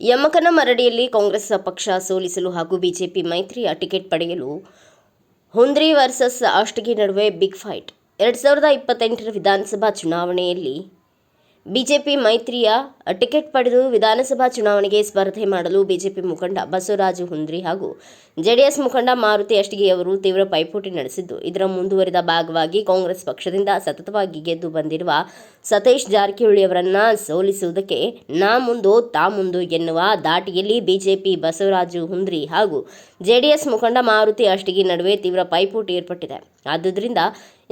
ಯಮಕನಮರಡಿಯಲ್ಲಿ ಕಾಂಗ್ರೆಸ್ ಪಕ್ಷ ಸೋಲಿಸಲು ಹಾಗೂ ಬಿಜೆಪಿ ಮೈತ್ರಿಯ ಟಿಕೆಟ್ ಪಡೆಯಲು ಹುಂದ್ರಿ ವರ್ಸಸ್ ಅಷ್ಟಗಿ ನಡುವೆ ಬಿಗ್ ಫೈಟ್. 2028ರ ವಿಧಾನಸಭಾ ಚುನಾವಣೆಯಲ್ಲಿ ಬಿಜೆಪಿ ಮೈತ್ರಿಯ ಟಿಕೆಟ್ ಪಡೆದು ವಿಧಾನಸಭಾ ಚುನಾವಣೆಗೆ ಸ್ಪರ್ಧೆ ಮಾಡಲು ಬಿಜೆಪಿ ಮುಖಂಡ ಬಸವರಾಜ ಹುಂದ್ರಿ ಹಾಗೂ ಜೆಡಿಎಸ್ ಮುಖಂಡ ಮಾರುತಿ ಅಷ್ಟಗಿ ಅವರು ತೀವ್ರ ಪೈಪೋಟಿ ನಡೆಸಿದ್ದು, ಇದರ ಮುಂದುವರಿದ ಭಾಗವಾಗಿ ಕಾಂಗ್ರೆಸ್ ಪಕ್ಷದಿಂದ ಸತತವಾಗಿ ಗೆದ್ದು ಬಂದಿರುವ ಸತೀಶ್ ಜಾರಕಿಹೊಳಿ ಅವರನ್ನ ಸೋಲಿಸುವುದಕ್ಕೆ ನಾ ಮುಂದು ತಾ ಮುಂದು ಎನ್ನುವ ದಾಟಿಯಲ್ಲಿ ಬಿಜೆಪಿ ಬಸವರಾಜ ಹುಂದ್ರಿ ಹಾಗೂ ಜೆಡಿಎಸ್ ಮುಖಂಡ ಮಾರುತಿ ಅಷ್ಟಗಿ ನಡುವೆ ತೀವ್ರ ಪೈಪೋಟಿ ಏರ್ಪಟ್ಟಿದೆ. ಆದುದರಿಂದ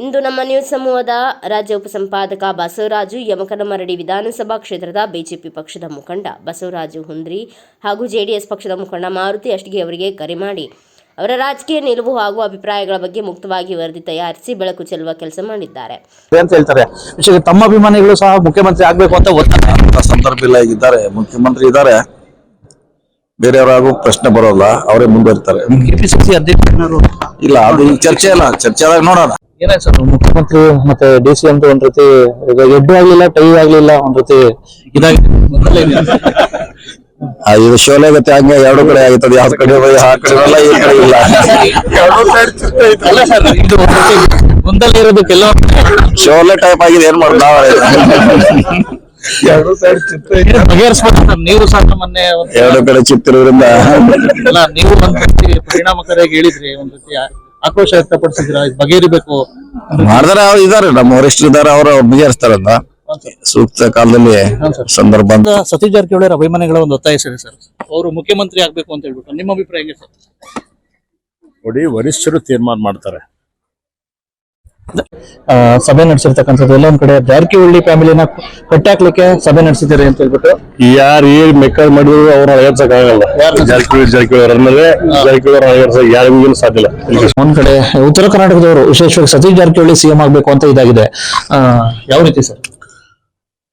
ಇಂದು ನಮ್ಮ ನ್ಯೂಸ್ ಸಮೂಹದ ರಾಜ್ಯ ಉಪಸಂಪಾದಕ ಬಸವರಾಜು ಯಮಕನಮರಡಿ ವಿಧಾನಸಭಾ ಕ್ಷೇತ್ರದ ಬಿಜೆಪಿ ಪಕ್ಷದ ಮುಖಂಡ ಬಸವರಾಜ ಹುಂದ್ರಿ ಹಾಗೂ ಜೆಡಿಎಸ್ ಪಕ್ಷದ ಮುಖಂಡ ಮಾರುತಿ ಅಷ್ಟಗಿ ಅವರಿಗೆ ಕರೆ ಮಾಡಿ ಅವರ ರಾಜಕೀಯ ನಿಲುವು ಹಾಗೂ ಅಭಿಪ್ರಾಯಗಳ ಬಗ್ಗೆ ಮುಕ್ತವಾಗಿ ವರದಿ ತಯಾರಿಸಿ ಬೆಳಕು ಚೆಲ್ಲುವ ಕೆಲಸ ಮಾಡಿದ್ದಾರೆ ಅಂತ ಹೇಳ್ತಾರೆ. ತಮ್ಮ ಅಭಿಮಾನಿಗಳು ಸಹ ಮುಖ್ಯಮಂತ್ರಿ ಆಗ್ಬೇಕು ಅಂತ ಒತ್ತಾಯ ಸಂದರ್ಭ ಇಲ್ಲ. ಇದ್ದಾರೆ ಮುಖ್ಯಮಂತ್ರಿ ಇದ್ದಾರೆ, ಬೇರೆಯವರಾಗೂ ಪ್ರಶ್ನೆ ಬರೋಲ್ಲ, ಅವರೇ ಮುಂದುವರಿತಾರೆ. ಕೆಪಿಸಿಸಿ ಅಧ್ಯಕ್ಷರು ಇಲ್ಲ, ಅದು ಈಗ ಚರ್ಚೆ ಇಲ್ಲ, ಚರ್ಚೆ ಆದಾಗ ನೋಡೋಣ. ಏನಾಯ್ತು ಸರ್, ಮುಖ್ಯಮಂತ್ರಿ ಮತ್ತೆ ಡಿ ಸಿ ಅಂತ ಒಂದ್ ರೀತಿ ಎಡ್ಡು ಆಗ್ಲಿಲ್ಲ, ಟೈ ಆಗ್ಲಿಲ್ಲ, ಒಂದ್ ರೀತಿ ಇದಾಗಿ ಇದು ಶೋಲೆ ಗತಿ ಹಂಗೆ ಎರಡು ಕಡೆ ಆಗುತ್ತದೆ. ಯಾವ ಕಡೆ ಆ ಕಡೆ ಇಲ್ಲ, ಈ ಕಡೆ ಇಲ್ಲ. ಅಲ್ಲ ಸರ್, ಇದು ಮುಂದಲ್ಲ ಇರೋದು ಕೆಲವು ಶೋಲೆ ಟೈಪ್ ಆಗಿದೆ, ಏನ್ ಮಾಡೋದು ನಾವು. ಬಗೆಹರಿಸ್ಬೇಕು ಸರ್. ನೀವು ಸಹ ಮೊನ್ನೆ ಎರಡು ಕಡೆ ಚಿತ್ತಿರೋದ್ರಿಂದ ಅಲ್ಲ, ನೀವು ಒಂದ್ ರೀತಿ ಪರಿಣಾಮಕಾರಿಯಾಗಿ ಹೇಳಿದ್ರಿ, ಒಂದ್ ರೀತಿ ಆಕ್ರೋಶ ವ್ಯಕ್ತಪಡಿಸಿದ್ರ, ಬಗೆಹರಿಬೇಕು ಮಾಡಿದ್ರೆ ಅವ್ರು ಇದಾರೆ, ನಮ್ಮ ವರಿಷ್ಠರು ಇದಾರೆ, ಅವರು ಬಗೆಹರಿಸ್ತಾರಂತ ಸೂಕ್ತ ಕಾಲದಲ್ಲಿ ಸಂದರ್ಭ. ಸತೀಶ್ ಜಾರಕಿಹೊಳಿ ಅವರ ಅಭಿಮಾನಿಗಳ ಒಂದು ಒತ್ತಾಯ ಸರಿ ಸರ್, ಅವರು ಮುಖ್ಯಮಂತ್ರಿ ಆಗ್ಬೇಕು ಅಂತ ಹೇಳ್ಬಿಟ್ಟು ನಿಮ್ಮ ಅಭಿಪ್ರಾಯ ಹೇಗೆ ಸರ್? ನೋಡಿ, ವರಿಷ್ಠರು ತೀರ್ಮಾನ ಮಾಡ್ತಾರೆ. ಸಭೆ ನಡೆಸಿರ್ತಕ್ಕಂಥದ್ದು ಎಲ್ಲೊಂದ್ ಕಡೆ ಜಾರಕಿಹೊಳಿ ಫ್ಯಾಮಿಲಿನ ಕಟ್ಟಾಕ್ಲಿಕ್ಕೆ ಸಭೆ ನಡೆಸಿದ್ದಾರೆ ಅಂತ ಹೇಳ್ಬಿಟ್ಟು ಯಾರು ಏನ್ ಮೆಕ್ಕರ್ ಮಾಡಿದ್ರು ಅವ್ರನ್ನ ಅಳಗಡ್ಸಕ್ ಆಗಲ್ಲ. ಜಾರಕಿಹೊಳಿ ಅವರನ್ನಲ್ಲೇ ಜಾರಕಿಹೊಳಿ ಅಳಗಡ್ಸಕ್ ಯಾರಿಗೂ ಸಾಧ್ಯ ಇಲ್ಲ. ಒಂದ್ ಕಡೆ ಉತ್ತರ ಕರ್ನಾಟಕದವರು ವಿಶೇಷವಾಗಿ ಸತೀಶ್ ಜಾರಕಿಹೊಳಿ ಸಿಎಂ ಆಗ್ಬೇಕು ಅಂತ ಇದಾಗಿದೆ. ಯಾವ ರೀತಿ ಸರ್?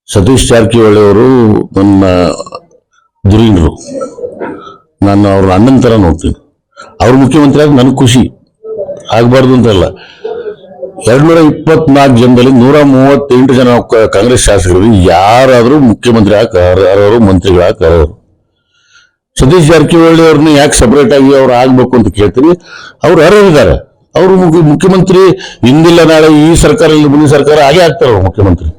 ಸತೀಶ್ ಜಾರಕಿಹೊಳಿ ಅವರು ನನ್ನ ಧುರೀಣರು, ನಾನು ಅವ್ರ ಅಣ್ಣನ ತರ ನೋಡ್ತೀನಿ. ಅವ್ರು ಮುಖ್ಯಮಂತ್ರಿ ಆಗಿ ನನಗೆ ಖುಷಿ, ಆಗ್ಬಾರ್ದು ಅಂತಲ್ಲ. 224 ಜನದಲ್ಲಿ 138 ಜನ ಕಾಂಗ್ರೆಸ್ ಶಾಸಕರು ಯಾರಾದ್ರೂ ಮುಖ್ಯಮಂತ್ರಿ ಆಗೋರು, ಮಂತ್ರಿಗಳಾಗೋರು. ಸತೀಶ್ ಜಾರಕಿಹೊಳಿ ಅವ್ರನ್ನ ಯಾಕೆ ಸಪರೇಟ್ ಆಗಿ ಅವ್ರು ಆಗ್ಬೇಕು ಅಂತ ಕೇಳ್ತೀವಿ. ಅವ್ರು ಅರ್ಹರಿದ್ದಾರೆ. ಅವರು ಮುಖ್ಯಮಂತ್ರಿ ಇಂದಿಲ್ಲ ನಾಳೆ ಈ ಸರ್ಕಾರ ಇಲ್ಲಿ ಮುಂದಿನ ಸರ್ಕಾರ ಆಗೇ ಆಗ್ತಾರೆ. ಅವ್ರು ಮುಖ್ಯಮಂತ್ರಿ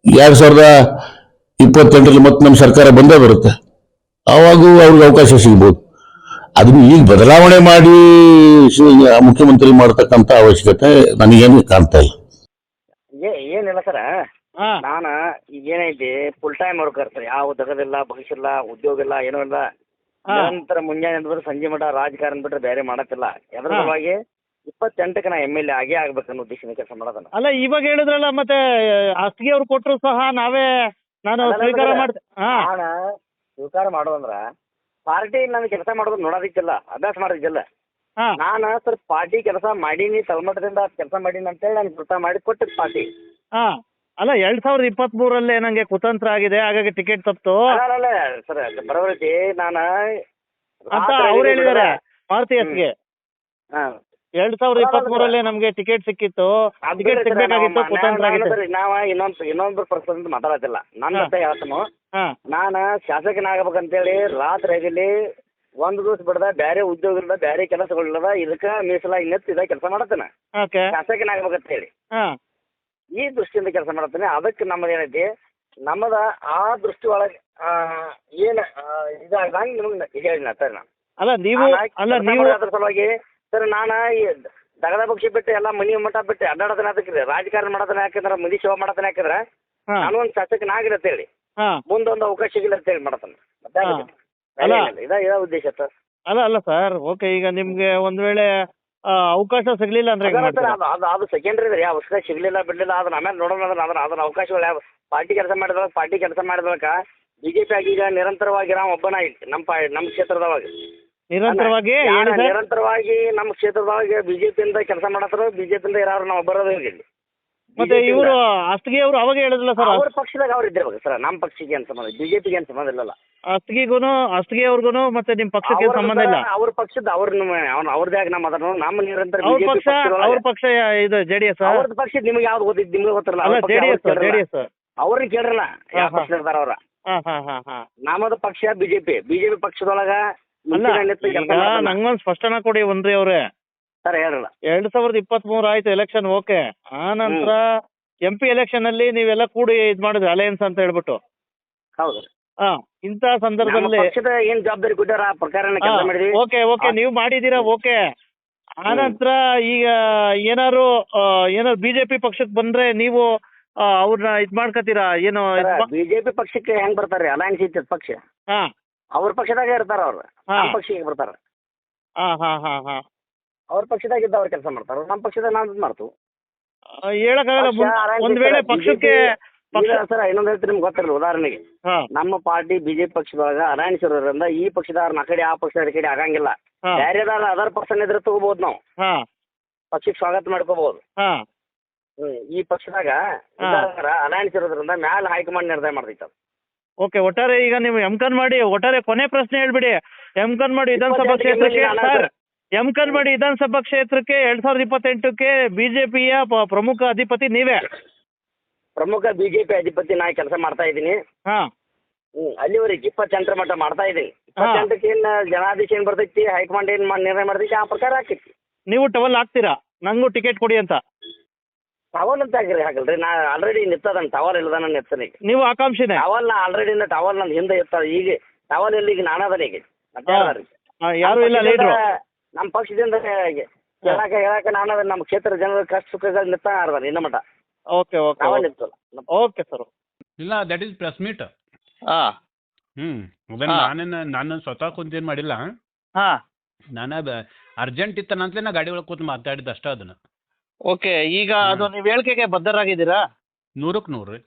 2028ರಲ್ಲಿ ಮತ್ತೆ ನಮ್ಮ ಸರ್ಕಾರ ಬಂದೇ ಬರುತ್ತೆ, ಆವಾಗೂ ಅವ್ರಿಗೆ ಅವಕಾಶ ಸಿಗ್ಬೋದು. ಅದನ್ನ ಈಗ ಬದಲಾವಣೆ ಮಾಡಿ ಮುಖ್ಯಮಂತ್ರಿ ಮಾಡತಕ್ಕಂತ ಅವಶ್ಯಕತೆ ನನಗೇನು ಕಾಣ್ತಾ ಇಲ್ಲ. ಏನಿಲ್ಲ ಸರ, ನಾನ ಈಗ ಏನೈತಿ ಫುಲ್ ಟೈಮ್ ವರ್ಕರ್ ಸರ್. ಯಾವ ದಗದಿಲ್ಲ, ಭವಿಷ್ಯ ಇಲ್ಲ, ಉದ್ಯೋಗ ಇಲ್ಲ, ಏನೂ ಇಲ್ಲ. ನಿರಂತರ ಮುಂಜಾನೆ ಅಂದ್ರೆ ಸಂಜೆ ಮಠ ರಾಜಕಾರಣ ಬಿಟ್ರೆ ಬೇರೆ ಮಾಡತ್ತಿಲ್ಲ. ಎದ್ರ ಸಲುವಾಗಿ 28ಕ್ಕೆ ನಾ MLA ಆಗೇ ಆಗ್ಬೇಕನ್ನೋ ಉದ್ದೇಶದಿಂದ ಕೆಲಸ ಮಾಡೋದನ್ನ. ಅಲ್ಲ, ಇವಾಗ ಹೇಳಿದ್ರಲ್ಲ, ಮತ್ತೆ ಅಷ್ಟಿಗೆ ಅವ್ರು ಕೊಟ್ಟರು ಸಹ ನಾನು ಸ್ವೀಕಾರ ಮಾಡ್ತೆ. ನಾನು ಸ್ವೀಕಾರ ಮಾಡೋದಂದ್ರ ಪಾರ್ಟಿ ನಾನು ಕೆಲಸ ಮಾಡೋದು ನೋಡೋದಿಕ್ಕಿಲ್ಲ, ಅಭ್ಯಾಸ ಮಾಡೋದಿಕ್ಕಿಲ್ಲ. ನಾನು ಸರ್ ಪಾರ್ಟಿ ಕೆಲಸ ಮಾಡೀನಿ, ತಳಮಟ್ಟದಿಂದ ಕೆಲಸ ಮಾಡೀನಿ ಅಂತೇಳಿ ನಾನು ಕೃತ ಮಾಡಿ ಕೊಟ್ಟಿದ್ದು ಪಾರ್ಟಿ. ಅಲ್ಲ, 2023ರಲ್ಲಿ ನಂಗೆ ಕುತಂತ್ರ ಆಗಿದೆ, ಹಾಗಾಗಿ ಟಿಕೆಟ್ ತಪ್ಪಿತು ಅಲ್ಲ ಸರ್, ಬರೋಬರೈತಿ. ನಾನು ಅಂತ ಅವ್ರು ಹೇಳಿದ್ದಾರೆ ಮಾರುತಿ ಎಸ್ಗೆ. 2023ರಲ್ಲಿ ನಮ್ಗೆ ಟಿಕೆಟ್ ಸಿಕ್ಕಿತ್ತು, ಟಿಕೆಟ್ ಸಿಗ್ಬೇಕಾಗಿತ್ತು, ಕುತಂತ್ರ ಆಗಿತ್ತು. ನಾವ ಇನ್ನೊಂದು ಪರ್ಸನ್ ಮಾತಾಡತ್ತಿಲ್ಲ, ನನ್ನ ಜೊತೆ ಹೇಳ್ತಾನು. ನಾನು ಶಾಸಕನಾಗಬೇಕಂತೇಳಿ ರಾತ್ರಿ ಆಗಿಲ್ಲಿ ಒಂದು ದಿವಸ ಬಿಡದ, ಬೇರೆ ಉದ್ಯೋಗ ಇಲ್ಲದ, ಬೇರೆ ಕೆಲಸಗಳಿಲ್ಲದ, ಇದಕ್ಕ ಮೀಸಲಾಗಿ ನಿಂತು ಇದ ಕೆಲಸ ಮಾಡತ್ತೇನೆ. ಶಾಸಕನಾಗಬೇಕಂತ ಹೇಳಿ ಈ ದೃಷ್ಟಿಯಿಂದ ಕೆಲಸ ಮಾಡತ್ತೇನೆ. ಅದಕ್ಕೆ ನಮ್ಮದು ಏನೈತಿ, ನಮ್ಮದ ಆ ದೃಷ್ಟಿ ಒಳಗೆ ಏನ್ ಇದಾಗಂಗೆ ನಿಮ್ಗೆ ಹೇಳಿ ಸರ್. ಅಲ್ಲ ನೀವು ಅದ್ರ ಸಲುವಾಗಿ ಸರ್ ನಾನು ದಗದ ಪಕ್ಷಿ ಬಿಟ್ಟು ಎಲ್ಲ ಮನಿ ಮಠ ಬಿಟ್ಟು ಅಡ್ಡಾಡತನ ಅದಕ್ರಿ, ರಾಜಕಾರಣ ಮಾಡತನ ಯಾಕಂದ್ರೆ ಮನಿ ಸೇವಾ ಮಾಡತನ ಯಾಕಂದ್ರೆ ನಾನು ಒಂದು ಶಾಸಕನಾಗಿಲ್ಲ ಅಂತ ಹೇಳಿ, ಮುಂದೊಂದು ಅವಕಾಶ ಸಿಗಿಲ್ಲ ಅಂತ ಹೇಳಿ ಮಾಡತಾನ. ಇದ ಉದ್ದೇಶ ಸರ್. ಅಲ್ಲ ಸರ್, ಓಕೆ. ಈಗ ನಿಮ್ಗೆ ಒಂದ್ ವೇಳೆ ಅವಕಾಶ ಸಿಗ್ಲಿಲ್ಲ ಅಂದ್ರೆ ಅದು ಸೆಕೆಂಡ್ರಿ ರೀ. ಅವಕಾಶ ಸಿಗ್ಲಿಲ್ಲ ಬಿಡ್ಲಿಲ್ಲ ಅದನ್ನ ಆಮೇಲೆ ನೋಡೋಣ. ಅದನ್ನ ಅವಕಾಶಗಳು ಯಾವ ಪಾರ್ಟಿ ಕೆಲಸ ಮಾಡಿದವಾಗ ಬಿಜೆಪಿ ಆಗಿ ಈಗ ನಿರಂತರವಾಗಿ ನಾವು ಒಬ್ಬನ ನಮ್ಮ ಕ್ಷೇತ್ರದವಾಗ ನಿರಂತರವಾಗಿ ನಮ್ಮ ಕ್ಷೇತ್ರದೊಳಗೆ ಬಿಜೆಪಿಯಿಂದ ಕೆಲಸ ಮಾಡತ್ತಾರ. ಬಿಜೆಪಿಯಿಂದ ಯಾರು ನಾವು ಬರೋದು ಇಲ್ಲಿ. ಮತ್ತೆ ಇವರು ಅಷ್ಟಗಿ ಅವರು ಅವಾಗ ಹೇಳಿದ್ರಲ್ಲ ಸರ್, ಅವ್ರ ಪಕ್ಷದಾಗ ಅವ್ರು ಇದ್ದಿರ್ಬೇಕು ಸರ್. ನಮ್ಮ ಪಕ್ಷಕ್ಕೆ ಏನ್ ಸಂಬಂಧ, ಬಿಜೆಪಿಗೆ ಏನ್ ಸಂಬಂಧ ಇಲ್ಲಲ್ಲ. ಅಷ್ಟಗಿ ಅವ್ರಿಗೂ ಮತ್ತೆ ನಿಮ್ ಪಕ್ಷಕ್ಕೆ ಸಂಬಂಧ ಇಲ್ಲ. ಅವ್ರ ಪಕ್ಷದ ಅವ್ರದ್ದೇ ನಮ್ಮ ನಮ್ಮ ನಿರಂತರ ಅವ್ರ ಪಕ್ಷ ಇದು ಜೆಡಿಎಸ್. ಅವ್ರದ್ದು ಪಕ್ಷ ನಿಮ್ಗೆ ಯಾವ್ದು ಗೊತ್ತಿದ್ದು ನಿಮ್ಗೆ ಗೊತ್ತಿರಲ್ಲ. ಜೆಡಿಎಸ್ ಅವ್ರನ್ನ ಕೇಳ್ರಲ್ಲ ಯಾವ ಪಕ್ಷ ಇರ್ತಾರ ಅವ್ರ. ನಮ್ಮದು ಪಕ್ಷ ಬಿಜೆಪಿ ಪಕ್ಷದೊಳಗ ಅಲ್ಲ ಈಗ ನಂಗೊಂದು ಸ್ಪಷ್ಟನ ಕೊಡಿ ಒಂದ್ರಿ ಅವ್ರೆ. ಸರ್ ಹೇಳಲ್ಲ 2023 ಆಯ್ತು ಎಲೆಕ್ಷನ್, ಓಕೆ. ಆ ನಂತರ MP ಎಲೆಕ್ಷನ್ ಅಲ್ಲಿ ನೀವೆಲ್ಲ ಕೂಡಿ ಇದ್ ಮಾಡಿದ್ರಿ ಅಲಯನ್ಸ್ ಅಂತ ಹೇಳ್ಬಿಟ್ಟು. ಹೌದು. ಇಂತ ಸಂದರ್ಭದಲ್ಲಿ ಪಕ್ಷದ ಏನ್ ಜವಾಬ್ದಾರಿ ಕೊಟ್ಟಾರ ಆ ಪ್ರಕಾರ ಕೆಲಸ ಮಾಡಿದ್ವಿ. ಓಕೆ ನೀವು ಮಾಡಿದೀರಾ, ಓಕೆ. ಆನಂತರ ಈಗ ಏನಾರು ಬಿಜೆಪಿ ಪಕ್ಷಕ್ಕೆ ಬಂದ್ರೆ ನೀವು ಅವ್ರನ್ನ ಇದ್ ಮಾಡ್ಕತ್ತೀರಾ ಏನು? ಬಿಜೆಪಿ ಪಕ್ಷಕ್ಕೆ ಹೆಂಗ್ ಬರ್ತಾರ್ರಿ? ಅಲಯನ್ಸ್ ಇರ್ತದ ಪಕ್ಷ, ಅವ್ರ ಪಕ್ಷದಾಗ ಇರ್ತಾರ ಅವ್ರು. ನಮ್ಮ ಪಕ್ಷಕ್ಕೆ ಬರ್ತಾರ. ಅವ್ರ ಪಕ್ಷದಾಗ ಇದ್ದ ಅವ್ರ ಕೆಲಸ ಮಾಡ್ತಾರ, ನಮ್ಮ ಪಕ್ಷದಾಗ ನಾವ್ ಇದ್ ಮಾಡ್ತು. ಹೇಳಕ್ಕಾಗಲ್ಲ. ಒಂದ್ ವೇಳೆ ಪಕ್ಷಕ್ಕೆ ಸರ್ ಇನ್ನೊಂದ್ ಹೇಳ್ತೀನಿ ನಿಮ್ಗೆ ಗೊತ್ತಿರಲ್ಲ. ಉದಾಹರಣೆಗೆ ನಮ್ಮ ಪಾರ್ಟಿ ಬಿಜೆಪಿ ಪಕ್ಷದೊಳಗ ಅಲಯನ್ಸ್ ಇರೋದ್ರಿಂದ ಈ ಪಕ್ಷದವ್ರನ್ನ ಆ ಕಡೆ ಆ ಪಕ್ಷದ ಕಡೆ ಆಗಂಗಿಲ್ಲ. ಬೇರೆದಾರ ಅದರ್ ಪರ್ಸನ್ ಇದ್ರೆ ತಗೋಬಹುದು, ನಾವು ಪಕ್ಷಕ್ಕೆ ಸ್ವಾಗತ ಮಾಡ್ಕೋಬಹುದು. ಈ ಪಕ್ಷದಾಗ ಅಲಯನ್ಸ್ ಇರೋದ್ರಿಂದ ಮ್ಯಾಲ ಹೈಕಮಾಂಡ್ ನಿರ್ಣಯ ಮಾಡ್ತೈತೆ. ಓಕೆ. ಒಟ್ಟಾರೆ ಈಗ ನೀವು ಎಮ್ಕನ್ಮಾಡಿ ಒಟ್ಟಾರೆ ಕೊನೆ ಪ್ರಶ್ನೆ ಹೇಳ್ಬಿಡಿ. ಎಮ್ಕನ್ಮಾಡಿ ವಿಧಾನಸಭಾ ಕ್ಷೇತ್ರಕ್ಕೆ ಸರ್, ಎಮ್ಕನ್ಮಾಡಿ ವಿಧಾನಸಭಾ ಕ್ಷೇತ್ರಕ್ಕೆ 2028ಕ್ಕೆ ಬಿಜೆಪಿಯ ಪ್ರಮುಖ ಅಧಿಪತಿ ನೀವೇ. ಪ್ರಮುಖ ಬಿಜೆಪಿ ಅಧಿಪತಿ ನಾ ಕೆಲಸ ಮಾಡ್ತಾ ಇದ್ದೀನಿ. ಅಲ್ಲಿವರೆಗೆ 28 ಮಟ್ಟ ಮಾಡ್ತಾ ಇದ್ದೀನಿ. 28ಕ್ಕೆ ಏನ್ ಜನಾದೇಶ ಏನ್ ಬರ್ತೈತಿ, ಹೈಕಮಾಂಡ್ ಏನ್ ನಿರ್ಣಯ ಮಾಡ್ತೈತಿ ಆ ಪ್ರಕಾರ ಹಾಕೈತಿ. ನೀವು ಟವಲ್ ಹಾಕ್ತೀರಾ ನಂಗೂ ಟಿಕೆಟ್ ಕೊಡಿ ಅಂತ? ಟವಲ್ ಅಂತ ಹಾಕಲ್ರಿ, ನಾ ಆಲ್ರೆಡಿ ನಿತ್ತದ ಟವಲ್ ಇಲ್ಲದ ನನ್ನ ಎತ್ತನ. ನೀವು ಆಕಾಂಕ್ಷಿನೇ? ಟವಲ್ ನಾ ಆಲ್ರೆಡಿ ಟವಲ್ ನನ್ನ ಹಿಂದೆ ಇರ್ತದ. ಈಗ ಟವಲ್ ಇಲ್ಲಿ ಈಗ ನಾನದನ. ಈಗ ಯಾರು ಇಲ್ಲ ಲೀಡ್ರು ನಮ್ಮ ಪಕ್ಷದಿಂದ ಹೇಳಕ ನಾನದ. ನಮ್ಮ ಕ್ಷೇತ್ರ ಜನರ ಕಷ್ಟ ಸುಖಗಳು ನಿತ್ತ ಆಡ್ದಾರ ಇನ್ನ ಮಟ್ಟ. Okay okay sir. ಇಲ್ಲ, ದಟ್ ಈಸ್ ಪ್ರೆಸ್ ಮೀಟ್. ನಾನು ಸ್ವತಃ ಕುಂತೇನ್ ಮಾಡಿಲ್ಲ. ನಾನು ಅರ್ಜೆಂಟ್ ಇತ್ತನಂತಲೇ ನಾ ಗಾಡಿ ಒಳಗೆ ಕೂತ್ ಮಾತಾಡಿದ್ದು ಅಷ್ಟೇ ಅದನ್ನ. ಓಕೆ. ಈಗ ಅದು ನೀವು ಹೇಳಿಕೆಗೆ ಬದ್ಧರಾಗಿದ್ದೀರಾ? 100ಕ್ಕೆ 100 ರೀ.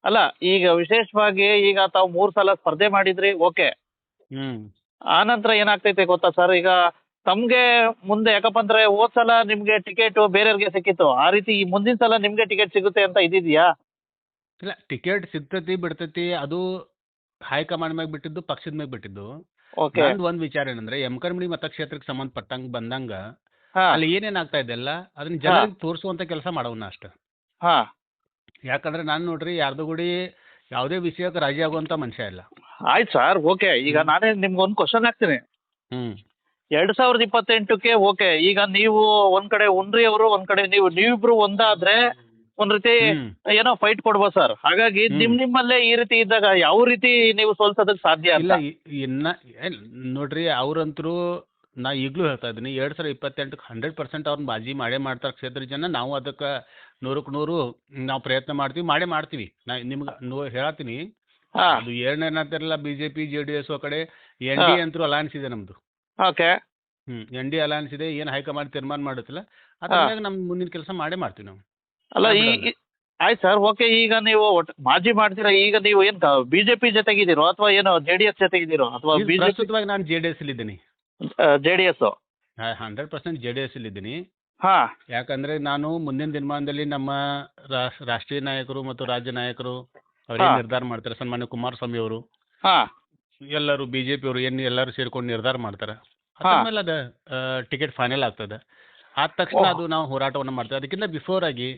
ಅಲ್ಲ ಈಗ ವಿಶೇಷವಾಗಿ ಈಗ ತಾವು 3 ಸಲ ಸ್ಪರ್ಧೆ ಮಾಡಿದ್ರಿ, ಓಕೆ. ಆ ನಂತರ ಏನಾಗ್ತೈತೆ ಗೊತ್ತಾ ಸರ್, ಈಗ ತಮ್ಗೆ ಮುಂದೆ ಯಾಕಪ್ಪ ಅಂದ್ರೆ ಹೋದ್ ಸಲ ನಿಮ್ಗೆ ಟಿಕೆಟ್ ಬೇರೆಯವ್ರಿಗೆ ಸಿಕ್ಕಿತ್ತು, ಆ ರೀತಿ ಈ ಮುಂದಿನ ಸಲ ನಿಮ್ಗೆ ಟಿಕೆಟ್ ಸಿಗುತ್ತೆ ಅಂತ ಇದಿದ್ಯಾ? ಇಲ್ಲ, ಟಿಕೆಟ್ ಸಿಗ್ತೈತಿ ಬಿಡ್ತೈತಿ ಅದು ಹೈಕಮಾಂಡ್ ಮ್ಯಾಗ ಬಿಟ್ಟಿದ್ದು, ಪಕ್ಷದ ಮ್ಯಾಗ ಬಿಟ್ಟಿದ್ದು. ಓಕೆ. ನಂದು ಒಂದ್ ವಿಚಾರ ಏನಂದ್ರೆ ಎಮ್ಕನ್ಮಡಿ ಮತಕ್ಷೇತ್ರಕ್ಕೆ ಸಂಬಂಧಪಟ್ಟಂಗ ಬಂದಂಗ ಅಲ್ಲಿ ಏನೇನಾಗ್ತಾ ಇದೆಲ್ಲ ಅದನ್ನ ಜನರಿಗೆ ತೋರಿಸುವಂತ ಕೆಲಸ ಮಾಡೋಣ ಅಷ್ಟ. ಯಾಕಂದ್ರೆ ನಾನು ನೋಡ್ರಿ ಯಾರ್ದು ಗುಡಿ ಯಾವುದೇ ವಿಷಯಕ್ಕೆ ರಾಜಿ ಆಗುವಂತ ಮನುಷ್ಯ ಇಲ್ಲ. ಆಯ್ತು ಸರ್, ಓಕೆ. ಈಗ ನಾನೇ ನಿಮ್ಗೆ ಒಂದು ಕ್ವಶನ್ ಹಾಕ್ತೀನಿ. 2028ಕ್ಕೆ ಓಕೆ. ಈಗ ನೀವು ಒಂದ್ ಕಡೆ ಉಂಡ್ರಿ ಅವರು, ಒಂದ್ ಕಡೆ ನೀವಿಬ್ರು ಒಂದಾದ್ರೆ ಒಂದ್ ರೀತಿ ಏನೋ ಫೈಟ್ ಕೊಡ್ಬೋದು ಸರ್. ಹಾಗಾಗಿ ನಿಮ್ಮಲ್ಲೇ ಈ ರೀತಿ ಇದ್ದಾಗ ಯಾವ ರೀತಿ ನೀವು ಸೋಲ್ಸೋದಕ್ಕೆ ಸಾಧ್ಯ ಇಲ್ಲ? ಇನ್ನ ನೋಡ್ರಿ, ಅವ್ರಂತರೂ ನಾ ಈಗಲೂ ಹೇಳ್ತಾ ಇದ್ದೀನಿ 2028ಕ್ಕೆ 100% ಅವ್ರನ್ನ ಬಾಜಿ ಮಾಡೇ ಮಾಡ್ತಾರೆ ಕ್ಷೇತ್ರ ಜನ. ನಾವು ಅದಕ್ಕೆ 100ಕ್ಕೆ 100 ನಾವು ಪ್ರಯತ್ನ ಮಾಡ್ತೀವಿ. ನಾ ನಿಮ್ಗೆ ಹೇಳತ್ತೀನಿ, ಅದು ಏನಂತಾರಲ್ಲ ಬಿಜೆಪಿ JDS ಕಡೆ ND ಅಂತೂ ಅಲಯನ್ಸ್ ಇದೆ ನಮ್ದು. ಓಕೆ. ND ಅಲಯನ್ಸ್ ಇದೆ. ಏನು ಹೈಕಮಾಂಡ್ ತೀರ್ಮಾನ ಮಾಡುತ್ತಲ್ಲ ಅದ್ರಾಗ ನಮ್ ಮುಂದಿನ ಕೆಲಸ ಮಾಡ್ತೀವಿ ನಾವು. ಅಲ್ಲ ಆಯ್ತು ಸರ್, ಓಕೆ. ಈಗ ನೀವು ಮಾಜಿ ಮಾಡ್ತೀರಾ, ಈಗ ನೀವು ಏನ್ ಬಿಜೆಪಿ ಜೊತೆಗಿದ್ದೀರೋ ಅಥವಾ ಏನೋ JDS ಜೊತೆಗಿದ್ದೀರೋ ಅಥವಾ ಪ್ರಸ್ತುತವಾಗಿ ನಾನು JDS ಇದ್ದೀನಿ. JDS 100% JDS ಇದ್ದೀನಿ. ಯಾಕಂದ್ರೆ ನಾನು ಮುಂದಿನ ದಿನಮಾನದಲ್ಲಿ ನಮ್ಮ ರಾಷ್ಟ್ರೀಯ ನಾಯಕರು ಮತ್ತು ರಾಜ್ಯ ನಾಯಕರು ಅವ್ರೇನ್ ನಿರ್ಧಾರ ಮಾಡ್ತಾರೆ, ಸನ್ಮಾನ್ಯ ಕುಮಾರಸ್ವಾಮಿ ಅವರು ಎಲ್ಲರೂ ಬಿಜೆಪಿ ಅವರು ಎಲ್ಲರೂ ಸೇರ್ಕೊಂಡು ನಿರ್ಧಾರ ಮಾಡ್ತಾರೆ. ಆಮೇಲೆ ಅದ ಟಿಕೆಟ್ ಫೈನಲ್ ಆಗ್ತದೆ. ಆದ ತಕ್ಷಣ ಅದು ನಾವು ಹೋರಾಟವನ್ನು ಮಾಡ್ತೇವೆ. ಅದಕ್ಕಿಂತ ಬಿಫೋರ್ ಆಗಿ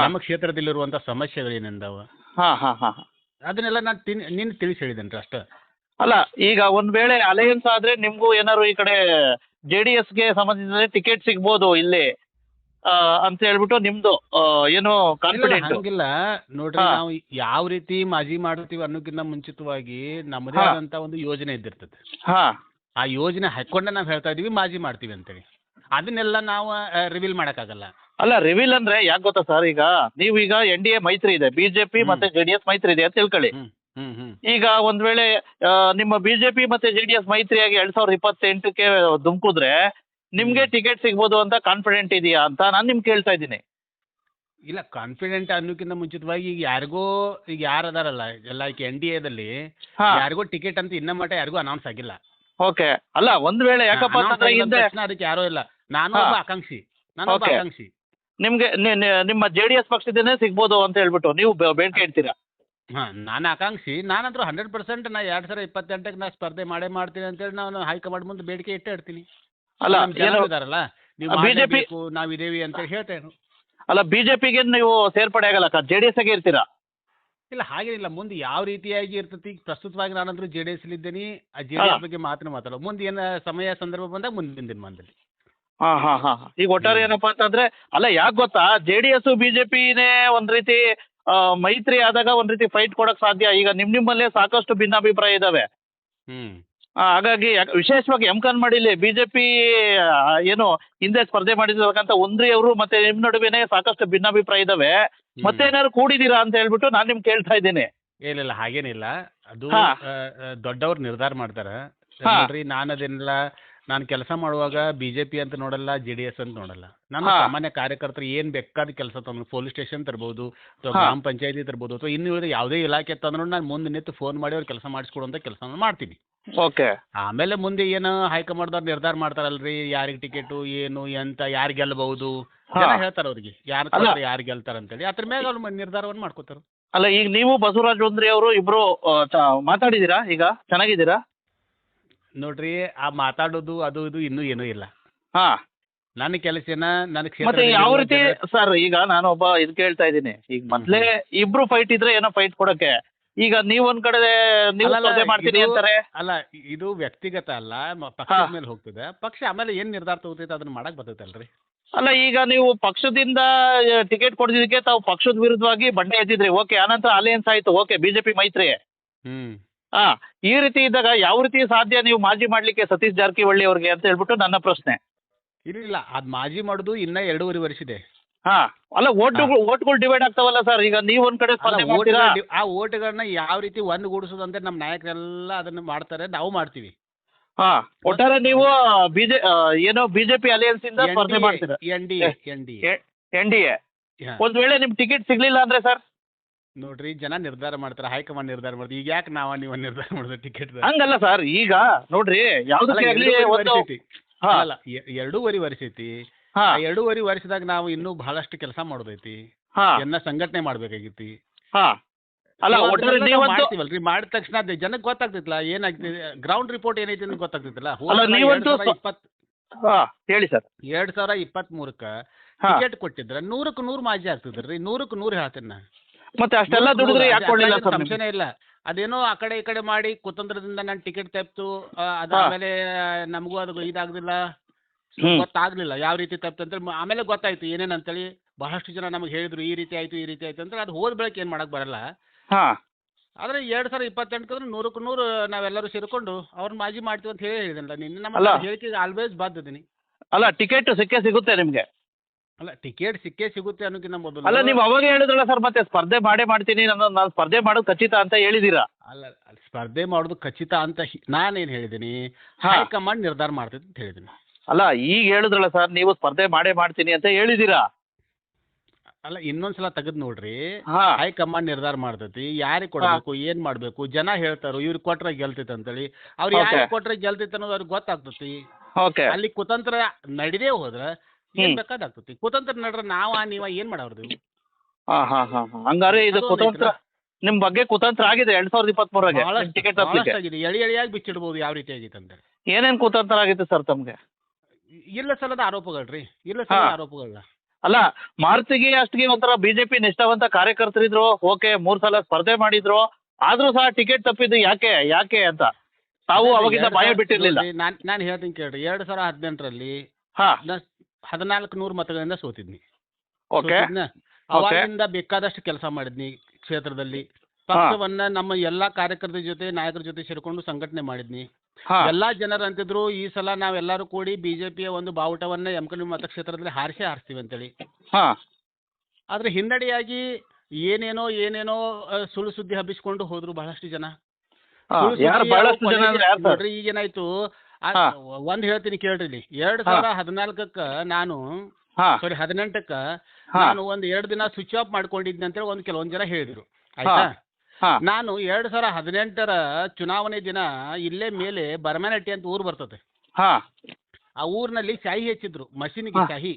ನಮ್ಮ ಕ್ಷೇತ್ರದಲ್ಲಿರುವಂತ ಸಮಸ್ಯೆಗಳು ಏನಿದಾವ ಅದನ್ನೆಲ್ಲ ನಾನು ನಿನ್ನ ತಿಳಿಸಿ ಹೇಳಿದ್ದೇನೆ ಅಷ್ಟೇ. ಅಲ್ಲ ಈಗ ಒಂದ್ ವೇಳೆ ಅಲಯನ್ಸ್ ಆದ್ರೆ ನಿಮ್ಗೂ ಏನಾದ್ರು ಈ ಕಡೆ JDSಗೆ ಸಂಬಂಧಿಸಿದ ಟಿಕೆಟ್ ಸಿಗ್ಬೋದು ಇಲ್ಲಿ ಅಂತ ಹೇಳ್ಬಿಟ್ಟು ನಿಮ್ದು ಏನು ಕಾನ್ಫಿಡೆಂಟ್? ಹಂಗಿಲ್ಲ ನೋಡ್ರಿ, ನಾವು ಯಾವ ರೀತಿ ಮಾಜಿ ಮಾಡ್ತೀವಿ ಅನ್ನೋಕ್ಕಿಂತ ಮುಂಚಿತವಾಗಿ ನಮ್ಮದೇ ಆದಂತ ಒಂದು ಯೋಜನೆ ಇದ್ದಿರ್ತದೆ. ಆ ಯೋಜನೆ ಹಾಕೊಂಡೆ ನಾವ್ ಹೇಳ್ತಾ ಇದೀವಿ ಮಾಜಿ ಮಾಡ್ತೀವಿ ಅಂತೇಳಿ. ಅದನ್ನೆಲ್ಲ ನಾವು ರಿವೀಲ್ ಮಾಡಕ್ಕಾಗಲ್ಲ. ಅಲ್ಲ ರಿವೀಲ್ ಅಂದ್ರೆ ಯಾಕೆ ಗೊತ್ತಾ ಸರ್, ಈಗ ನೀವೀಗ NDA ಮೈತ್ರಿ ಇದೆ, ಬಿಜೆಪಿ ಮತ್ತೆ JDS ಮೈತ್ರಿ ಇದೆ ಅಂತ ತಿಳ್ಕೊಳ್ಳಿ. ಈಗ ಒಂದ್ ವೇಳೆ ನಿಮ್ಮ ಬಿಜೆಪಿ ಮತ್ತೆ JDS ಮೈತ್ರಿಯಾಗಿ 2028ಕ್ಕೆ ಧುಮುಕಿದ್ರೆ ನಿಮ್ಗೆ ಟಿಕೆಟ್ ಸಿಗ್ಬೋದು ಅಂತ ಕಾನ್ಫಿಡೆಂಟ್ ಇದೆಯಾ ಅಂತ ನಾನು ನಿಮ್ಗೆ ಕೇಳ್ತಾ ಇದ್ದೀನಿ. ಇಲ್ಲ, ಕಾನ್ಫಿಡೆಂಟ್ ಅನ್ನೋಕ್ಕಿಂತ ಮುಂಚಿತವಾಗಿ ಈಗ ಯಾರಿಗೂ ಈಗ ಯಾರು ಅದಾರಲ್ಲ ಎಲ್ಲ NDAದಲ್ಲಿ ಯಾರಿಗೂ ಟಿಕೆಟ್ ಅಂತ ಇನ್ನ ಮಟ್ಟ ಯಾರಿಗೂ ಅನೌನ್ಸ್ ಆಗಿಲ್ಲ. ಓಕೆ. ಅಲ್ಲ ಒಂದ್ ವೇಳೆ ಯಾಕಪ್ಪ ಅಂತಂದ್ರೆ ಹಿಂದೆ ಅದಕ್ಕೆ ಯಾರೋ ಇಲ್ಲ. ನಾನು ಒಬ್ಬ ಆಕಾಂಕ್ಷಿ. ನಿಮ್ಗೆ ನಿಮ್ಮ JDS ಪಕ್ಷದಿಂದನೇ ಸಿಗ್ಬೋದು ಅಂತ ಹೇಳ್ಬಿಟ್ಟು ನೀವು ಬೇಡಿಕೆ ಇಡ್ತೀರಾ? ನಾನು ಆಕಾಂಕ್ಷಿ. ನಾನಂತೂ 100% ನಾ 2028ಕ್ಕೆ ನಾ ಸ್ಪರ್ಧೆ ಮಾಡ್ತೀನಿ ಅಂತೇಳಿ ನಾನು ಹೈಕಮಾಂಡ್ ಮುಂದೆ ಬೇಡಿಕೆ ಇಟ್ಟೇ ಇಡ್ತೀನಿ. ಅಲ್ಲ ಇದಾರಲ್ಲ, ನೀವು ಬಿಜೆಪಿ ನಾವಿದೇವಿ ಅಂತ ಹೇಳ್ತೇನೆ. ಅಲ್ಲ ಬಿಜೆಪಿಗೆ ನೀವು ಸೇರ್ಪಡೆ ಆಗಲ್ಲ, JDS ಗೆ ಇರ್ತೀರಾ? ಇಲ್ಲ ಹಾಗೇನಿಲ್ಲ, ಮುಂದೆ ಯಾವ ರೀತಿಯಾಗಿ ಇರ್ತೈತಿ, ಈಗ ಪ್ರಸ್ತುತವಾಗಿ ನಾನಂದ್ರೂ ಜೆ ಡಿ ಎಸ್ ಇದ್ದೇನೆ, ಆ ಜೆ ಡಿ ಎಸ್ ಬಗ್ಗೆ ಮಾತ್ರ ಮಾತಾಡೋ, ಮುಂದೆ ಏನು ಸಮಯ ಸಂದರ್ಭ ಬಂದಾಗ ಮುಂದಿನ ದಿನಮಾನದಲ್ಲಿ. ಈಗ ಒಟ್ಟಾರೆ ಏನಪ್ಪಾ ಅಂತಂದ್ರೆ, ಅಲ್ಲ ಯಾಕೆ ಗೊತ್ತಾ, ಜೆ ಡಿ ಎಸ್ ಬಿಜೆಪಿನೇ ಒಂದ್ ರೀತಿ ಮೈತ್ರಿ ಆದಾಗ ಒಂದ್ ರೀತಿ ಫೈಟ್ ಕೊಡಕ್ ಸಾಧ್ಯ. ಈಗ ನಿಮ್ಮಲ್ಲೇ ಸಾಕಷ್ಟು ಭಿನ್ನಾಭಿಪ್ರಾಯ ಇದಾವೆ. ಹಾಗಾಗಿ ವಿಶೇಷವಾಗಿ ಎಮ್ಕನ್ಮಡಿಲಿ ಬಿಜೆಪಿ ಏನು ಹಿಂದೆ ಸ್ಪರ್ಧೆ ಮಾಡಿರ್ತಕ್ಕಂಥ ಒಂದ್ರಿ ಅವರು ಮತ್ತೆ ನಿಮ್ ನಡುವೆನೆ ಸಾಕಷ್ಟು ಭಿನ್ನಾಭಿಪ್ರಾಯ ಇದಾವೆ. ಮತ್ತೆ ಏನಾದ್ರು ಕೂಡಿದೀರಾ ಅಂತ ಹೇಳ್ಬಿಟ್ಟು ನಾನು ನಿಮ್ಗೆ ಕೇಳ್ತಾ ಇದ್ದೀನಿ. ಇಲ್ಲ ಹಾಗೇನಿಲ್ಲ, ಅದು ಹಾ. ದೊಡ್ಡವ್ರು ನಿರ್ಧಾರ ಮಾಡ್ತಾರ. ಹಾ. ನೋಡ್ರಿ, ನಾನು ಕೆಲಸ ಮಾಡುವಾಗ ಬಿಜೆಪಿ ಅಂತ ನೋಡಲ್ಲ, ಜೆ ಡಿ ಎಸ್ ಅಂತ ನೋಡಲ್ಲ. ನಾನು ಹಾ. ಸಾಮಾನ್ಯ ಕಾರ್ಯಕರ್ತರು ಏನ್ ಬೇಕಾದ ಕೆಲಸ ತಂದ್ರು, ಪೊಲೀಸ್ ಸ್ಟೇಷನ್ ತರ್ಬೋದು ಅಥವಾ ಹಾ. ಗ್ರಾಮ ಪಂಚಾಯತಿ ತರ್ಬೋದು ಅಥವಾ ಇನ್ನು ಉಳಿದ ಯಾವುದೇ ಇಲಾಖೆ ತಂದ್ರು ನಾನು ಮುಂದೆ ನಿಂತು ಫೋನ್ ಮಾಡಿ ಅವ್ರು ಕೆಲಸ ಮಾಡಿಸ್ಕೊಡುವಂತ ಕೆಲಸ ಮಾಡ್ತೀನಿ. ಓಕೆ. ಆಮೇಲೆ ಮುಂದೆ ಏನು ಹೈಕಮಾಂಡ್ದವ್ರು ನಿರ್ಧಾರ ಮಾಡ್ತಾರಲ್ರಿ, ಯಾರಿಗೆ ಟಿಕೆಟು ಏನು ಎಂತ, ಯಾರು ಗೆಲ್ಲಬಹುದು, ಹಾ. ಜನ ಹೇಳ್ತಾರ ಅವ್ರಿಗೆ ಯಾರು ಅಲ್ಲ. ಯಾರು ಗೆಲ್ತಾರ ಅಂತೇಳಿ, ಅದ್ರ ಮ್ಯಾಗ ಅವ್ರು ನಿರ್ಧಾರವನ್ನು ಮಾಡ್ಕೋತಾರ. ಅಲ್ಲ, ಈಗ ನೀವು ಬಸವರಾಜ್ ಒಂದ್ರಿ ಅವರು ಇಬ್ರು ಮಾತಾಡಿದೀರಾ? ಈಗ ಚೆನ್ನಾಗಿದ್ದೀರಾ? ನೋಡ್ರಿ, ಆ ಮಾತಾಡೋದು ಅದು ಇದು ಇನ್ನೂ ಏನೂ ಇಲ್ಲ. ಹಾ. ನನ್ನ ಕೆಲಸ ಮತ್ತೆ ಯಾವ ರೀತಿ ಸರ್, ಈಗ ನಾನು ಒಬ್ಬ ಇದು ಕೇಳ್ತಾ ಇದ್ದೀನಿ, ಈಗ ಮೊದ್ಲೇ ಇಬ್ರು ಫೈಟ್ ಇದ್ರೆ ಏನೋ ಫೈಟ್ ಕೊಡಕ್ಕೆ, ಈಗ ನೀವೊಂದ್ ಕಡೆ ನೀವು ಸ್ಪರ್ಧೆ ಮಾಡ್ತೀನಿ ಅಂತಾರೆ. ಅಲ್ಲ, ಇದು ವ್ಯಕ್ತಿಗತ ಅಲ್ಲ, ಪಕ್ಷದ ಮೇಲೆ ಹೋಗ್ತದೆ. ಪಕ್ಷ ಆಮೇಲೆ ಏನ್ ನಿರ್ಧಾರ ತಗೋತೈತೆ ಅದನ್ನ ಮಾಡಕ್ ಬರ್ತೈತಲ್ರಿ. ಅಲ್ಲ, ಈಗ ನೀವು ಪಕ್ಷದಿಂದ ಟಿಕೆಟ್ ಕೊಡ್ದಿದ್ದಕ್ಕೆ ತಾವು ಪಕ್ಷದ ವಿರುದ್ಧವಾಗಿ ಬಂಡೆ ಎದ್ದಿದ್ರಿ. ಓಕೆ, ಆನಂತರ ಅಲಯನ್ಸ್ ಆಯ್ತು. ಓಕೆ, ಬಿಜೆಪಿ ಮೈತ್ರಿ. ಹಾ, ಈ ರೀತಿ ಇದ್ದಾಗ ಯಾವ ರೀತಿ ಸಾಧ್ಯ ನೀವು ಮಾಜಿ ಮಾಡ್ಲಿಕ್ಕೆ ಸತೀಶ್ ಜಾರಕಿಹೊಳಿ ಅವ್ರಿಗೆ ಅಂತ ಹೇಳ್ಬಿಟ್ಟು ನನ್ನ ಪ್ರಶ್ನೆ. ಇಲ್ಲ, ಅದ್ ಮಾಜಿ ಮಾಡುದು ಇನ್ನ 2.5 ವರ್ಷ ಇದೆ. ಹಾ. ಅಲ್ಲ, ಓಟ್ಗಳು ಡಿವೈಡ್ ಆಗ್ತಾವಲ್ಲ ಸರ್. ಈಗ ನೀವು ಒಂದ್ ಕಡೆ ಸ್ಪರ್ಧೆ ಮಾಡ್ತೀರಾ. ಆ ಓಟ್ಗಳನ್ನ ಯಾವ ರೀತಿ ಒಂದುಗೂಡಿಸೋದಂತ ನಮ್ಮ ನಾಯಕರೆಲ್ಲ ಅದನ್ನ ಮಾಡ್ತಾರೆ, ನಾವು ಮಾಡ್ತೀವಿ. ಹಾ. ಒಟ್ಟಾರೆ ನೀವು ಏನೋ ಬಿಜೆಪಿ ಅಲಯನ್ಸ್ ಇಂದ ಸ್ಪರ್ಧೆ ಮಾಡ್ತೀರಾ. N D A. ಒಂದ್ ವೇಳೆ ನಿಮ್ ಟಿಕೆಟ್ ಸಿಗ್ಲಿಲ್ಲ ಅಂದ್ರೆ ಸರ್? ನೋಡ್ರಿ, ಜನ ನಿರ್ಧಾರ ಮಾಡ್ತಾರೆ, ಹೈಕಮಾಂಡ್ ನಿರ್ಧಾರ ಮಾಡ್ತಾರೆ. ಈಗ ಯಾಕೆ ನೀವು ನಿರ್ಧಾರ ಮಾಡಿದ್ರೆ ಟಿಕೆಟ್? ಹಂಗಲ್ಲ ಸರ್, ಈಗ ನೋಡ್ರಿ, ಯಾವ್ದಕ್ಕೆ ಆಗ್ಲಿ ಒಂದು ಅಲ್ಲ, 2.5 ವರ್ಷ ಐತಿ. 2.5 ವರ್ಷದಾಗ ನಾವು ಇನ್ನೂ ಬಹಳಷ್ಟು ಕೆಲಸ ಮಾಡೋದೈತಿ, ಎಲ್ಲ ಸಂಘಟನೆ ಮಾಡ್ಬೇಕಾಗೈತಿ. ಅಲ್ಲ, ಒಟ್ಟಾರೆ ನೀವಂತೂ ಮಾಡ್ತೀವಲ್ರಿ, ಮಾಡಿದ ತಕ್ಷಣ ಜನಕ್ಕೆ ಗೊತ್ತಾಗ್ತಿತ್ತಲ್ಲ ಏನಾಗ್ತಿದೆ, ಗ್ರೌಂಡ್ ರಿಪೋರ್ಟ್ ಏನೈತಿ ಅಂತ ಗೊತ್ತಾಗ್ತಿತ್ತಲ್ಲ. ಅಲ್ಲ, ನೀವಂತೂ ಹೇಳಿ ಸರ್. 2023ಕ್ಕ ಟಿಕೆಟ್ ಕೊಟ್ಟಿದ್ರ 100ಕ್ಕೆ 100 ಮಾಜಿ ಆಗ್ತಿದ್ರಿ. 100ಕ್ಕೆ 100 ಹೇಳ್ತೇನೆ ನಾ. ಮತ್ತೆ ಅಷ್ಟೆಲ್ಲ ದುಡಿದ್ರೆ ಯಾಕೆ ಕೊಡ್ಲಿಲ್ಲ ಸರ್? ಸಂಶಯನೇ ಇಲ್ಲ. ಅದೇನೋ ಆ ಕಡೆ ಈ ಕಡೆ ಮಾಡಿ ಕುತಂತ್ರದಿಂದ ನಾನು ಟಿಕೆಟ್ ತಪ್ಪಿತು, ಅದಾದ್ಮೇಲೆ ನಮಗೂ ಅದು ಇದಾಗ್ಲಿಲ್ಲ, ಗೊತ್ತಾಗ್ಲಿಲ್ಲ ಯಾವ ರೀತಿ ತಪ್ಪಿತು ಅಂತೇಳಿ. ಆಮೇಲೆ ಗೊತ್ತಾಯ್ತು ಏನೇನಂತೇಳಿ. ಬಹಳಷ್ಟು ಜನ ನಮಗೆ ಹೇಳಿದ್ರು ಈ ರೀತಿ ಆಯ್ತು ಅಂತೇಳಿ. ಅದು ಹೋದ ಬೆಳಗ್ಗೆ ಏನ್ ಮಾಡಕ್ ಬರಲ್ಲ. ಆದ್ರೆ 2028 100ಕ್ಕೆ 100 ನಾವೆಲ್ಲರೂ ಸೇರ್ಕೊಂಡು ಅವ್ರನ್ನ ಮಾಜಿ ಮಾಡ್ತೀವಿ ಅಂತ ಹೇಳಿದ್ನಲ್ಲ ನಿನ್ನೆ. ನಮ್ಮ ಹೇಳಿಕೆಗೆ ಆಲ್ವೇಸ್ ಬಾಧ್ಯತೀನಿ. ಅಲ್ಲ, ಟಿಕೆಟ್ ಸಿಗುತ್ತೆ ನಿಮ್ಗೆ? ಅಲ್ಲ, ಟಿಕೆಟ್ ಸಿಗುತ್ತೆ ಅನ್ನೋಕ್ಕಿಂತ ಮೊದಲು. ಅಲ್ಲ, ನೀವು ಅವಾಗ ಹೇಳಿದ್ರಲ್ಲ ಸರ್, ಮತ್ತೆ ಸ್ಪರ್ಧೆ ಮಾಡ್ತೀನಿ, ನಾನು ಸ್ಪರ್ಧೆ ಮಾಡೋದು ಖಚಿತ ಅಂತ ಹೇಳಿದೀರಾ. ಅಲ್ಲ, ಸ್ಪರ್ಧೆ ಮಾಡೋದು ಖಚಿತ ಅಂತ ನಾನೇನ್ ಹೇಳಿದ್ದೀನಿ, ಹೈಕಮಾಂಡ್ ನಿರ್ಧಾರ ಮಾಡ್ತೈತಿ ಅಂತ ಹೇಳಿದ್ದೀನಿ. ಅಲ್ಲ, ಈಗ ಹೇಳಿದ್ರಲ್ಲ ಸರ್, ನೀವು ಸ್ಪರ್ಧೆ ಮಾಡ್ತೀನಿ ಅಂತ ಹೇಳಿದೀರಾ. ಅಲ್ಲ, ಇನ್ನೊಂದ್ಸಲ ತೆಗೆದು ನೋಡ್ರಿ, ಹೈಕಮಾಂಡ್ ನಿರ್ಧಾರ ಮಾಡ್ತೈತಿ, ಯಾರಿಗೆ ಕೊಡಬೇಕು, ಏನ್ ಮಾಡ್ಬೇಕು. ಜನ ಹೇಳ್ತಾರೋ ಇವ್ರಿಗೆ ಕೊಟ್ರೆ ಗೆಲ್ತೈತೆ ಅಂತೇಳಿ. ಅವ್ರು ಯಾರಿಗೆ ಕೊಟ್ರೆ ಗೆಲ್ತೈತೆ ಅನ್ನೋದು ಅವ್ರಿಗೆ ಗೊತ್ತಾಗ್ತತಿ. ಅಲ್ಲಿ ಕುತಂತ್ರ ನಡಿದೇ ಹೋದ್ರ ಏನ್ ಬೇಕಾದಾಗ್ತತಿ. ಕುತಂತ್ರ ನಡ್ರ ನೀವ ಏನ್ ಮಾಡವ್ರದು? ಹಂಗಾರೆ ಇದು ಕುತಂತ್ರ, ನಿಮ್ ಬಗ್ಗೆ ಕುತಂತ್ರ ಆಗಿದೆ 2023 ಟಿಕೆಟ್ ಆಗಿದೆ. ಎಳಿಯಾಗಿ ಬಿಚ್ಚಿಡ್ಬೋದು ಯಾವ ರೀತಿ ಆಗಿತ್ತು ಅಂತ. ಏನೇನ್ ಕುತಂತ್ರ ಆಗಿತ್ತು ಸರ್ ತಮ್ಗೆ? ಇಲ್ಲ ಸಲದ ಆರೋಪಗಳ್ರಿ, ಆರೋಪಗಳ. ಅಲ್ಲ, ಮಾರ್ಚಿಗೆ ಅಷ್ಟಿಗೆ ಒಂಥರ ಬಿಜೆಪಿ ನಿಷ್ಠಾವಂತ ಕಾರ್ಯಕರ್ತರಿದ್ರು. ಓಕೆ, 3 ಸಲ ಸ್ಪರ್ಧೆ ಮಾಡಿದ್ರು, ಆದ್ರೂ ಸಹ ಟಿಕೆಟ್ ತಪ್ಪಿದ್ದು ಯಾಕೆ ಅಂತ ತಾವು ಅವಾಗಿಂದ ಭಯ ಬಿಟ್ಟಿರ್ಲಿಲ್ಲ. ನಾನು ಹೇಳ್ತೀನಿ ಕೇಳ್ರಿ, 2018ರಲ್ಲಿ 1400 ಮತಗಳಿಂದ ಸೋತಿದ್ನಿ. ಅವಾಗಿಂದ ಬೇಕಾದಷ್ಟು ಕೆಲಸ ಮಾಡಿದ್ನಿ ಕ್ಷೇತ್ರದಲ್ಲಿ. ಪಕ್ಷವನ್ನ ನಮ್ಮ ಎಲ್ಲಾ ಕಾರ್ಯಕರ್ತರ ಜೊತೆ, ನಾಯಕರ ಜೊತೆ ಸೇರ್ಕೊಂಡು ಸಂಘಟನೆ ಮಾಡಿದ್ನಿ. ಎಲ್ಲಾ ಜನರು ಅಂತಿದ್ರು ಈ ಸಲ ನಾವೆಲ್ಲರೂ ಕೂಡಿ ಬಿಜೆಪಿಯ ಒಂದು ಬಾವುಟವನ್ನ ಎಮ್ಕನಮಡಿ ಮತಕ್ಷೇತ್ರದಲ್ಲಿ ಹಾರಿಸ್ತೀವಿ ಅಂತೇಳಿ. ಆದ್ರೆ ಹಿನ್ನಡೆಯಾಗಿ ಏನೇನೋ ಸುಳ್ಳು ಸುದ್ದಿ ಹಬ್ಬಿಸ್ಕೊಂಡು ಹೋದ್ರು ಬಹಳಷ್ಟು ಜನ. ನೋಡ್ರಿ, ಈಗೇನಾಯ್ತು, ಒಂದ್ ಹೇಳ್ತೀನಿ ಕೇಳ್ರಿ. 2014ಕ್ಕ ನಾನು 18ಕ್ಕ ನಾನು 2 ದಿನ ಸ್ವಿಚ್ ಆಫ್ ಮಾಡ್ಕೊಂಡಿದ್ದೆ ಅಂತೇಳಿ ಕೆಲವೊಂದ್ ಜನ ಹೇಳಿದ್ರು. ಆಯ್ತಾ? ನಾನು 2018ರ ಚುನಾವಣೆ ದಿನ ಇಲ್ಲೇ ಮೇಲೆ ಬರಮನಹಟ್ಟಿ ಅಂತ ಊರು ಬರ್ತದೆ. ಆ ಊರಿನಲ್ಲಿ ಶಾಯಿ ಹಚ್ಚಿದ್ರು, ಮಷೀನ್ಗೆ ಶಾಯಿ.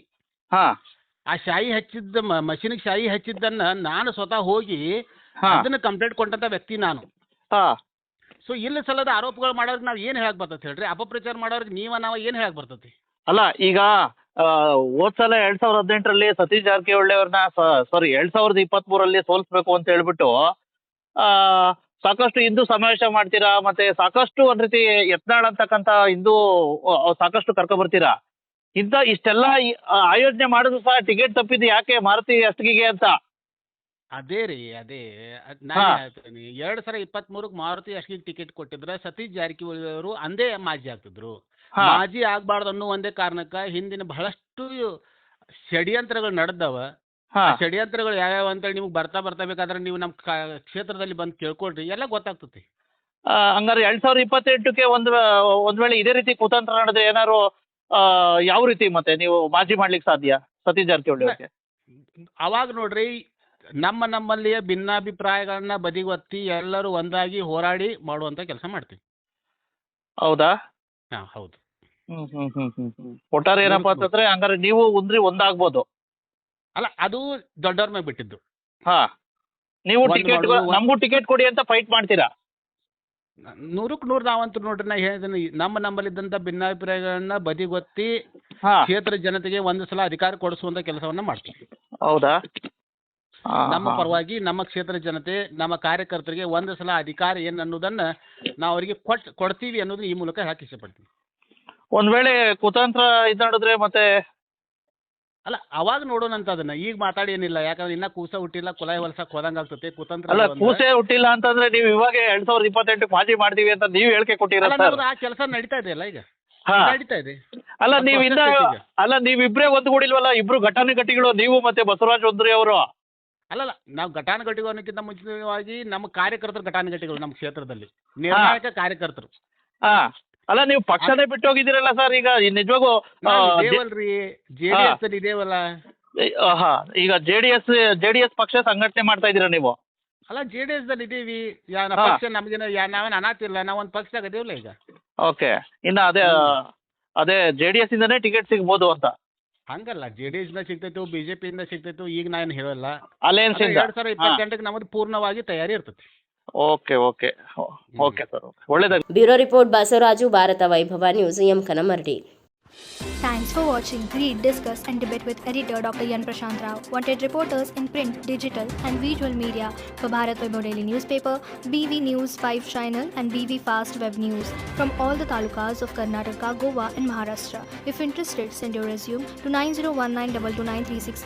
ಆ ಶಾಯಿ ಹಚ್ಚಿದ್ದ ಮಷೀನ್ಗೆ ಶಾಯಿ ಹಚ್ಚಿದ್ದನ್ನ ನಾನು ಸ್ವತಃ ಹೋಗಿ ಅದನ್ನ ಕಂಪ್ಲೇಂಟ್ ಕೊಟ್ಟಂತ ವ್ಯಕ್ತಿ ನಾನು. ಸೊ ಇಲ್ಲ ಸಲದ ಆರೋಪಗಳು ಮಾಡೋರ್ಗೆ ನಾವ್ ಏನ್ ಹೇಳಕ್ ಬರ್ತೈತಿ ಹೇಳ್ರಿ? ಅಪಪ್ರಚಾರ ಮಾಡೋರ್ಗೆ ನಾವ ಏನ್ ಹೇಳಕ್ ಬರ್ತೈತಿ? ಅಲ್ಲ, ಈಗ ಹೋದ್ ಸಲ 2018ರಲ್ಲಿ ಸತೀಶ್ ಜಾರಕಿಹೊಳಿ ಅವ್ರನ್ನ 2023ರಲ್ಲಿ ಸೋಲ್ಸ್ಬೇಕು ಅಂತ ಹೇಳ್ಬಿಟ್ಟು ಸಾಕಷ್ಟು ಹಿಂದೂ ಸಮಾವೇಶ ಮಾಡ್ತೀರಾ, ಮತ್ತೆ ಸಾಕಷ್ಟು ಒಂದ್ ರೀತಿ ಯತ್ನಾಳ್ ಅಂತಕ್ಕಂಥ ಹಿಂದೂ ಸಾಕಷ್ಟು ಕರ್ಕೊಂಡ್ ಬರ್ತೀರಾ. ಇಷ್ಟೆಲ್ಲ ಆಯೋಜನೆ ಮಾಡಿದ್ರು ಸಹ ಟಿಕೆಟ್ ತಪ್ಪಿದ್ದು ಯಾಕೆ ಮಾರುತಿ ಅಷ್ಟಗಿಗೆ ಅಂತ? ಅದೇ ರೀ, ಅದೇ ನಾನು ಹೇಳ್ತೀನಿ, 2023 ಮಾರುತಿ ಅಷ್ಟಿಗೆ ಟಿಕೆಟ್ ಕೊಟ್ಟಿದ್ರೆ ಸತೀಶ್ ಜಾರಕಿಹೊಳಿ ಅವರು ಅಂದೇ ಮಾಜಿ ಆಗ್ತಿದ್ರು. ಮಾಜಿ ಆಗ್ಬಾರ್ದು ಅನ್ನೋ ಒಂದೇ ಕಾರಣಕ್ಕೆ ಹಿಂದಿನ ಬಹಳಷ್ಟು ಷಡ್ಯಂತ್ರಗಳು ನಡೆದವ. ಷಡ್ಯಂತ್ರಗಳು ಯಾವ್ಯಾವ ಅಂತೇಳಿ ನಿಮ್ಗೆ ಬರ್ತಾ ಬೇಕಾದ್ರೆ ನೀವು ನಮ್ಮ ಕ್ಷೇತ್ರದಲ್ಲಿ ಬಂದು ಕೇಳ್ಕೊಳ್ರಿ, ಎಲ್ಲ ಗೊತ್ತಾಗ್ತತಿ. ಹಂಗಾರೆ 2028ಕ್ಕೆ ಒಂದ್ ವೇಳೆ ಇದೇ ರೀತಿ ಕುತಂತ್ರ ನಡೆದ್ರೆ ಏನಾದ್ರು ಯಾವ ರೀತಿ ಮತ್ತೆ ನೀವು ಮಾಜಿ ಮಾಡ್ಲಿಕ್ಕೆ ಸಾಧ್ಯ ಸತೀಶ್ ಜಾರಕಿಹೊಳಿ ಅವ್ರಿಗೆ? ಅವಾಗ ನೋಡ್ರಿ, ನಮ್ಮಲ್ಲಿಯ ಭಿನ್ನಾಭಿಪ್ರಾಯಗಳನ್ನ ಬದಿಗೊತ್ತಿ ಎಲ್ಲರೂ ಒಂದಾಗಿ ಹೋರಾಡಿ ಮಾಡುವಂತ ಕೆಲಸ ಮಾಡ್ತೀವಿ. ಹೌದಾ? ಹೌದು. ಒಟ್ಟಾರೆ ಏನಪ್ಪಾ ಅಂತಂದ್ರೆ ಹಂಗಾರೆ ನೀವು ಒಂದಾಗ್ಬೋದು. ಅಲ್ಲ, ಅದು ದೊಡ್ಡವ್ರ ಮೇಲೆ ಬಿಟ್ಟಿದ್ದು. ನೀವು ಟಿಕೆಟ್ ನಮಗೂ ಟಿಕೆಟ್ ಕೊಡಿ ಅಂತ ಫೈಟ್ ಮಾಡ್ತೀರಾ? 100ಕ್ಕೆ 100 ನಾವಂತೂ ನೋಡ್ರಿ, ನಾ ಹೇಳಿದ್ದೀನಿ, ನಮ್ಮಲ್ಲಿದ್ದಂಥ ಭಿನ್ನಾಭಿಪ್ರಾಯಗಳನ್ನ ಬದಿಗೊತ್ತಿ ಕ್ಷೇತ್ರ ಜನತೆಗೆ ಒಂದು ಸಲ ಅಧಿಕಾರ ಕೊಡಿಸುವಂತ ಕೆಲಸವನ್ನ ಮಾಡ್ತೀವಿ. ಹೌದಾ? ನಮ್ಮ ಪರವಾಗಿ ನಮ್ಮ ಕ್ಷೇತ್ರ ಜನತೆ, ನಮ್ಮ ಕಾರ್ಯಕರ್ತರಿಗೆ ಒಂದು ಸಲ ಅಧಿಕಾರ ಏನು ಅನ್ನೋದನ್ನ ನಾವು ಅವರಿಗೆ ಕೊಡ್ತೀವಿ ಅನ್ನೋದು ಈ ಮೂಲಕ ಹೇಳಕ್ಕೆ ಇಷ್ಟಪಡ್ತೀನಿ. ಒಂದ್ ವೇಳೆ ಕುತಂತ್ರ ಇದ್ದಾಡಿದ್ರೆ ಮತ್ತೆ? ಅಲ್ಲ, ಅವಾಗ ನೋಡೋಣ ಅಂತ ಅದನ್ನ, ಈಗ ಮಾತಾಡಿ ಏನಿಲ್ಲ. ಯಾಕಂದ್ರೆ ಇನ್ನ ಕೂಸ ಹುಟ್ಟಿಲ್ಲ, ಕುಲಾಯಿ ಹೊಲ್ಸಕ್ ಹೋದಂಗ ಆಗ್ತದೆ. ಕುತಂತ್ರ ಅಲ್ಲ, ಕೂಸೆ ಹುಟ್ಟಿಲ್ಲ ಅಂತಂದ್ರೆ ನೀವು ಇವಾಗ 2028 ಮಾಜಿ ಮಾಡ್ತೀವಿ ಅಂತ ನೀವು ಹೇಳಿಕೆ ಕೊಟ್ಟಿರಲ್ಲ. ಆ ಕೆಲಸ ನಡೀತಾ ಇದೆಯಲ್ಲ, ಈಗ ನಡೀತಾ ಇದೆ. ಅಲ್ಲ, ನೀವಿಬ್ರೇ ಒಂದುಗೂಡಿಲ್ವಲ್ಲ, ಇಬ್ರು ಘಟಾನುಘಟಿಗಳು, ನೀವು ಮತ್ತೆ ಬಸವರಾಜ್ ಒಂದ್ರಿ ಅವರು. ಅಲ್ಲಲ್ಲ, ನಾವು ಘಟಾನುಘಟಿಗಳು ಅನ್ನೋಕ್ಕಿಂತ ಮುಂಚಿತವಾಗಿ ನಮ್ಮ ಕಾರ್ಯಕರ್ತರು ಘಟಾನುಘಟಿಗಳು, ನಮ್ಮ ಕ್ಷೇತ್ರದಲ್ಲಿ ನಿರ್ಣಾಯಕ ಕಾರ್ಯಕರ್ತರು. ಅಲ್ಲ, ನೀವು ಪಕ್ಷನೇ ಬಿಟ್ಟು ಹೋಗಿದ್ದೀರಲ್ಲ ಸರ್. ಈಗ ನಿಜವಾಗೂ ದೇವಲ್ರಿ, JDS ಅಲ್ಲಿ ಇದೇವಲ್ಲ. ಈಗ ಜೆಡಿಎಸ್ ಪಕ್ಷ ಸಂಘಟನೆ ಮಾಡ್ತಾ ಇದ್ದೀರಾ ನೀವು? ಅಲ್ಲ, JDS ದಲ್ಲಿ ಇದೀವಿ. ಪಕ್ಷ ನಮ್ಗೇನ ನಾವೇನು ಅನಾತಿಲ್ಲ, ನಾವೊಂದು ಪಕ್ಷದಾಗ ಇದೀವಲ್ಲ ಈಗ. ಓಕೆ, ಇನ್ನು ಅದೇ JDS ಇಂದಾನೇ ಟಿಕೆಟ್ ಸಿಗ್ಬೋದು ಅಂತ? ಹಂಗಲ್ಲ, JDS ಇಂದ ಸಿಗ್ತೈತು, BJP ಇಂದ ಸಿಗ್ತೈತು, ಈಗ ನಾನು ಹೇಳಲ್ಲ. ಅಲಯನ್ಸ್ 2028ಕ್ಕೆ ನಮ್ಮದು ಪೂರ್ಣವಾಗಿ ತಯಾರಿ ಇರ್ತೈತಿ. ಓಕೆ ಸರ್, ಒಳ್ಳೇದಾಗ. Bureau report Basavaraju, Bharat Vaibhav news, Kanamaradi. Thanks for watching Read, Discuss and Debate with editor Dr. Yan Prashant Rao. Wanted reporters in print, digital and visual media for Bharat Vaibhav Daily Newspaper, BV News 5 Channel and BV Fast Web News from all the talukas of Karnataka, Goa and Maharashtra. If interested, send your resume to 9019229369.